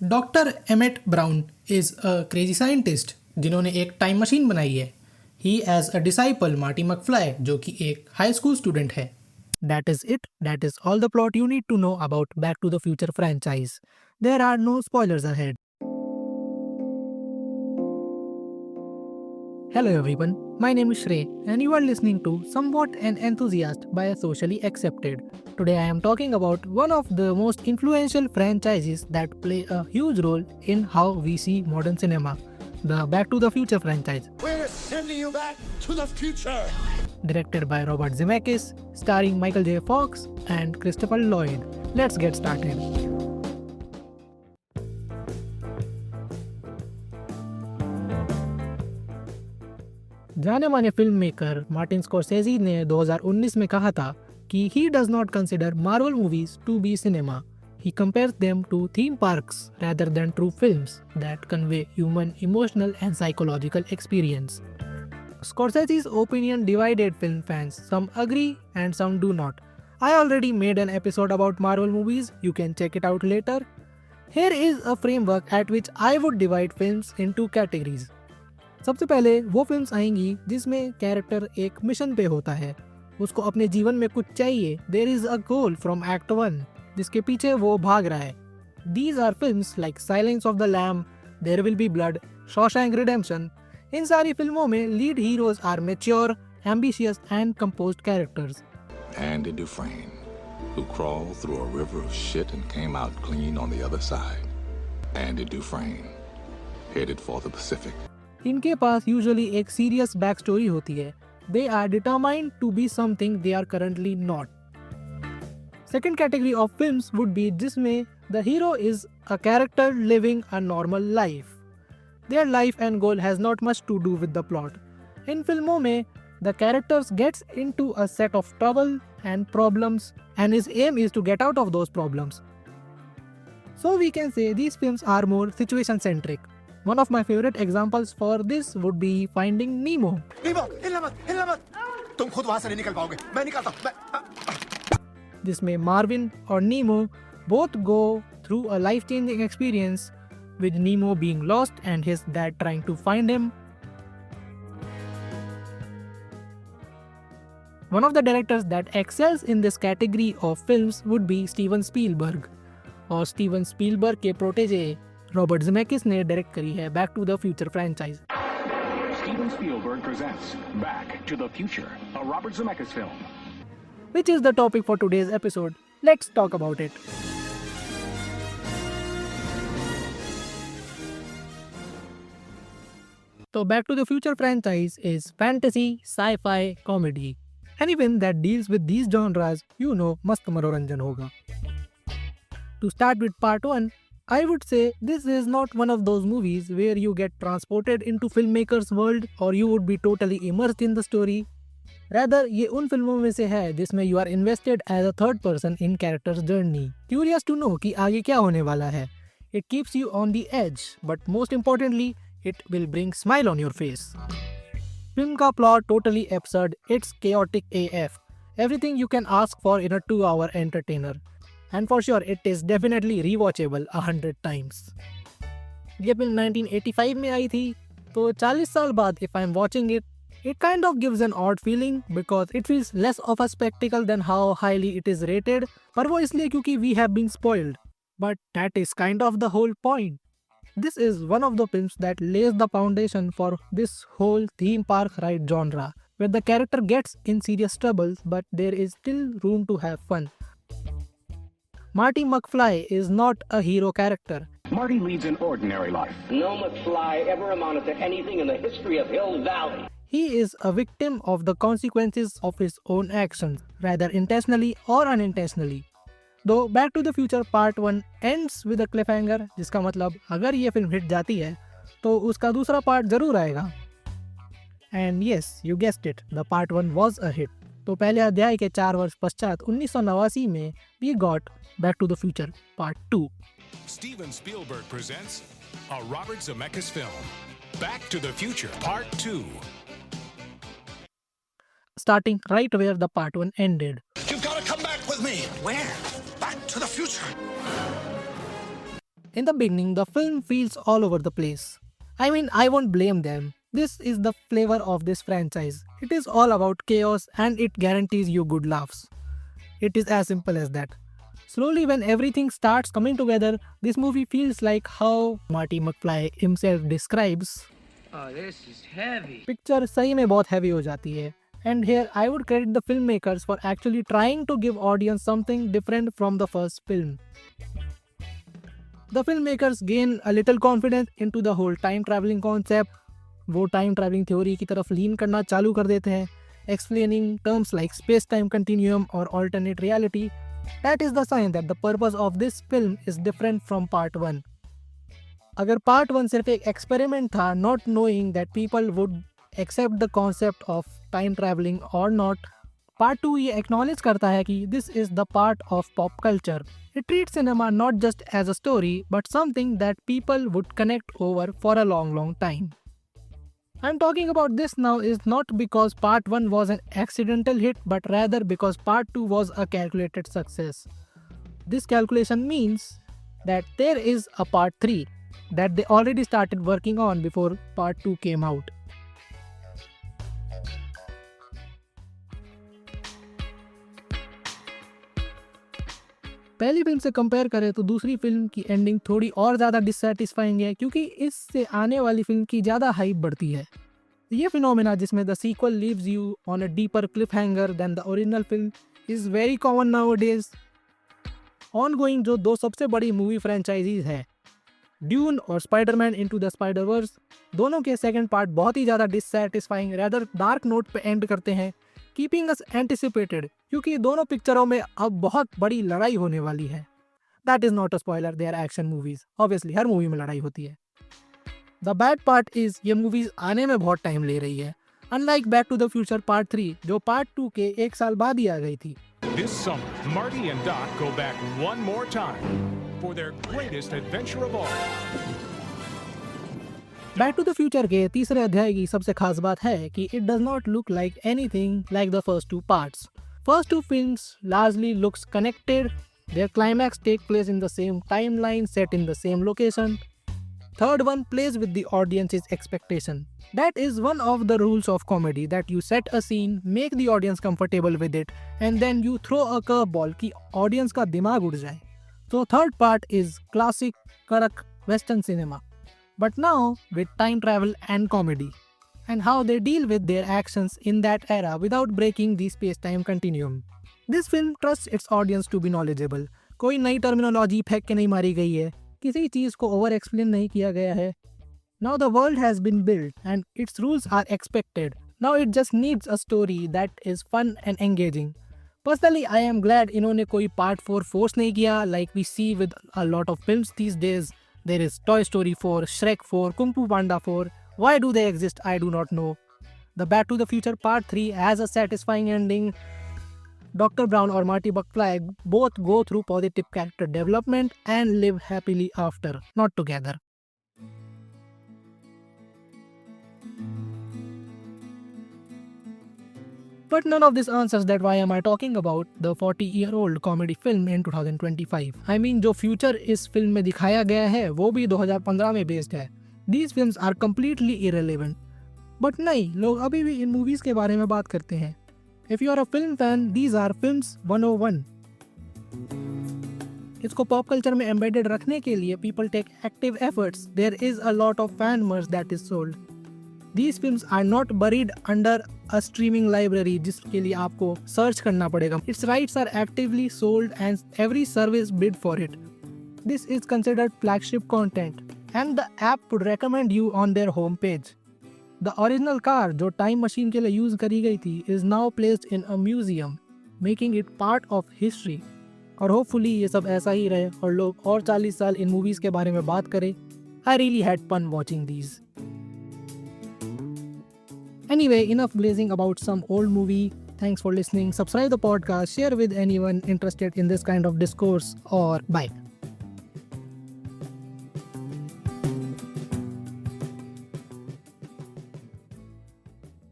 Doctor एमेट brown is a crazy scientist जिन्होंने एक time machine बनाई है. ही एज अ डिसाइपल मार्टी मकफ्लाई जो कि एक हाई स्कूल स्टूडेंट है. That is it. That is all the plot you need to know about Back to the Future franchise. There are no spoilers ahead. Hello everyone, my name is Shrey and you are listening to Somewhat an Enthusiast by a Socially Accepted. Today I am talking about one of the most influential franchises that play a huge role in how we see modern cinema, the Back to the Future franchise. We're sending you back to the future. Directed by Robert Zemeckis, starring Michael J. Fox and Christopher Lloyd. Let's get started. जाने माने film maker Martin Scorsese ने 2019 में कहा था कि he does not consider Marvel movies to be cinema. He compares them to theme parks rather than true films that convey human, emotional and psychological experience. Scorsese's opinion divided film fans. Some agree and some do not. I already made an episode about Marvel movies. You can check it out later. Here is a framework at which I would divide films into categories. सबसे पहले वो films आएंगी जिसमें character एक mission पे होता है, उसको अपने जीवन में कुछ चाहिए, there is a goal from act 1 जिसके पीछे वो भाग रहा है. These are films like Silence of the Lamb, There Will Be Blood, Shawshank Redemption. इन सारी फिल्मों में lead heroes are mature, ambitious and composed characters. Andy Dufresne, who crawled through a river of shit and came out clean on the other side. Andy Dufresne, headed for the Pacific. इनके पास usually एक serious back story होती है. They are determined to be something they are currently not. Second category of films would be जिसमें the hero is a character living a normal life. Their life and goal has not much to do with the plot. इन फिल्मों में the characters gets into a set of trouble and problems and his aim is to get out of those problems. So we can say these films are more situation centric. One of my favorite examples for this would be Finding Nemo. नीमो, हिलना मत. तुम खुद वहां से नहीं निकल पाओगे. मैं निकलता हूं. जिसमें Marvin और Nemo both go through a life-changing experience with Nemo being lost and his dad trying to find him. One of the directors that excels in this category of films would be Steven Spielberg. और Steven Spielberg के protege Robert Zemeckis ने direct करी है back to the future franchise. Steven Spielberg presents Back to the Future, a Robert Zemeckis film. Which is the topic for today's episode. Let's talk about it. So Back to the Future franchise is fantasy, sci-fi, comedy. Any film that deals with these genres, you know, मस्त मनोरंजन होगा. To start with part 1, I would say this is not one of those movies where you get transported into filmmaker's world or you would be totally immersed in the story. Rather, ये उन फिल्मों में से है जिसमें you are invested as a third person in character's journey, curious to know कि आगे क्या होने वाला है. It keeps you on the edge, but most importantly, it will bring smile on your face. Film का plot totally absurd, it's chaotic AF. Everything you can ask for in a 2-hour entertainer. And for sure, it is definitely rewatchable 100 times. ये film 1985 में आई थी, तो 40 साल बाद if I'm watching it, it kind of gives an odd feeling because it feels less of a spectacle than how highly it is rated. पर वो इसलिए क्योंकि we have been spoiled. But that is kind of the whole point. This is one of the films that lays the foundation for this whole theme park ride genre, where the character gets in serious troubles but there is still room to have fun. Marty McFly is not a hero character. Marty leads an ordinary life. No McFly ever amounted to anything in the history of Hill Valley. He is a victim of the consequences of his own actions, rather intentionally or unintentionally. Though Back to the Future Part 1 ends with a cliffhanger, जिसका मतलब अगर ये film hit जाती है तो उसका दूसरा part जरूर आएगा. And yes, you guessed it, the Part 1 was a hit. तो पहले अध्याय के 4 वर्ष पश्चात 1989 में we got Back to the Future Part 2. Steven Spielberg presents a Robert Zemeckis film, Back to the Future Part 2. Starting right where the Part 1 ended. You've got to come back with me. Where? Back to the future. In the beginning, the film feels all over the place. I mean, I won't blame them. This is the flavor of this franchise. It is all about chaos and it guarantees you good laughs. It is as simple as that. Slowly, when everything starts coming together, this movie feels like how Marty McFly himself describes. Oh, this is heavy. Picture सही में बहुत heavy हो जाती है. And here I would credit the filmmakers for actually trying to give audience something different from the first film. The filmmakers gain a little confidence into the whole time traveling concept. वो time travelling theory की तरफ lean करना चालू कर देते हैं, explaining terms like space time continuum और alternate reality. That is the sign that the purpose of this film is different from part 1. अगर पार्ट 1 सिर्फ एक एक्सपेरिमेंट था, not knowing that people would accept the concept of time travelling और not, part 2 ये acknowledge करता है कि this is the part of pop culture. It treat cinema not just as a story but something that people would connect over for a long time. I'm talking about this now is not because part 1 was an accidental hit but rather because part 2 was a calculated success. This calculation means that there is a part 3 that they already started working on before part 2 came out. पहली film से compare करें तो दूसरी film की ending थोड़ी और ज़्यादा डिससेटिस्फाइंग है क्योंकि इससे आने वाली फिल्म की ज़्यादा हाइप बढ़ती है. ये फिनोमेना जिसमें the sequel leaves you on a deeper cliffhanger then the original film is very common nowadays. Ongoing जो दो सबसे बड़ी मूवी फ्रेंचाइजीज हैं, ड्यून और स्पाइडरमैन इनटू द स्पाइडरवर्स, दोनों के सेकंड पार्ट बहुत ही ज़्यादा डिससेटिस्फाइंग रेदर डार्क नोट पे एंड करते हैं, कीपिंग अस एंटिसिपेटेड क्योंकि दोनों पिक्चरों में अब बहुत बड़ी लड़ाई होने वाली है. That is not a spoiler, they are action movies. Obviously हर मूवी में लड़ाई होती है. द बैड पार्ट इज ये मूवीज आने में बहुत टाइम ले रही है, unlike back to the future part 3 जो पार्ट 2 के 1 साल बाद ही आ गई थी. This summer, Marty and Doc go back one more time for their greatest adventure of all. Back to the future के तीसरे अध्याय की सबसे खास बात है कि it does not look like anything like the first 2 parts. First 2 films largely looks connected. Their climax take place in the same timeline, set in the same location. Third one plays with the audience's expectation. That is one of the rules of comedy, that you set a scene, make the audience comfortable with it, and then you throw a curveball कि audience का दिमाग उड़ जाए. So third part is classic कड़क western cinema, but now with time travel and comedy, and how they deal with their actions in that era without breaking the space-time continuum. This film trusts its audience to be knowledgeable. कोई नई terminology फेंक के नहीं मारी गई है, किसी चीज़ को ओवर एक्सप्लेन नहीं किया गया है. Now the world has been built and its rules are expected. Now it just needs a story that is fun and engaging. Personally, I am glad इन्होंने कोई part 4 force नहीं किया like we see with a lot of films these days. There is Toy Story 4, Shrek 4, Kung Fu Panda 4. Why do they exist? I do not know. The Back to the Future Part 3 has a satisfying ending. Dr. Brown or Marty McFly both go through positive character development and live happily after, not together. But none of this answers that why am I talking about the 40-year-old comedy film in 2025. I mean जो future इस film में दिखाया गया है वो भी 2015 में based है. These films are completely irrelevant. But नहीं, लोग अभी भी इन movies के बारे में बात करते हैं. If you are a film fan, these are films 101. इसको पॉप कल्चर में embedded रखने के लिए people take active efforts. There is a lot of fan merch that is sold. These films are not buried under a streaming library जिसके लिए आपको search करना पड़ेगा. Its rights are actively sold and every service bid for it. This is considered flagship content and the app would recommend you on their home page. The original car जो time machine के लिए use करी गई थी is now placed in a museum, making it part of history. और hopefully ये सब ऐसा ही रहे और लोग और 40 साल इन movies के बारे में बात करें. I really had fun watching these. Anyway, enough blazing about some old movie. Thanks for listening. Subscribe the podcast, share with anyone interested in this kind of discourse, or bye.